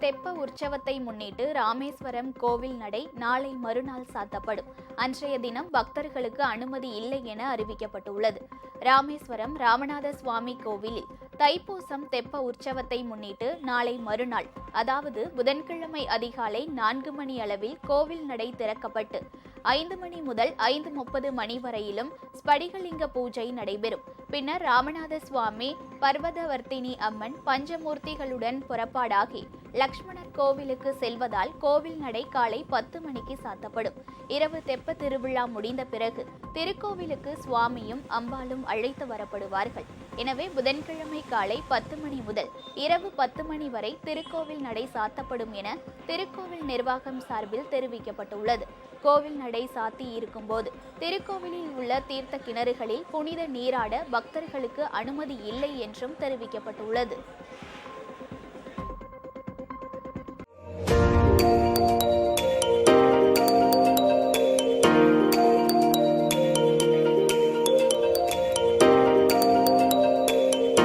தெப்ப உற்சவத்தை முன்னிட்டு ராமேஸ்வரம் கோவில் நடை நாளை மறுநாள் சாத்தப்படும். அன்றைய தினம் பக்தர்களுக்கு அனுமதி இல்லை என அறிவிக்கப்பட்டுள்ளது. ராமேஸ்வரம் ராமநாத சுவாமி கோவிலில் தைப்பூசம் தெப்ப உற்சவத்தை முன்னிட்டு நாளை மறுநாள், அதாவது புதன்கிழமை அதிகாலை 4 மணி அளவில் கோவில் நடை திறக்கப்பட்டு 5 மணி முதல் 5:30 மணி வரையிலும் ஸ்படிகலிங்க பூஜை நடைபெறும். பின்னர் ராமநாத சுவாமி, பர்வதவர்த்தினி அம்மன், பஞ்சமூர்த்திகளுடன் புறப்பாடாகி லக்ஷ்மணர் கோவிலுக்கு செல்வதால் கோவில் நடை காலை 10 மணிக்கு சாத்தப்படும். இரவு தெப்ப திருவிழா முடிந்த பிறகு திருக்கோவிலுக்கு சுவாமியும் அம்பாளும் அழைத்து வரப்படுவார்கள். எனவே புதன்கிழமை காலை 10 மணி முதல் இரவு 10 மணி வரை திருக்கோவில் நடை சாத்தப்படும் என திருக்கோவில் நிர்வாகம் சார்பில் தெரிவிக்கப்பட்டுள்ளது. கோவில் நடை சாத்தி இருக்கும் போது திருக்கோவிலில் உள்ள தீர்த்த கிணறுகளில் புனித நீராட பக்தர்களுக்கு அனுமதி இல்லை என்றும் தெரிவிக்கப்பட்டுள்ளது.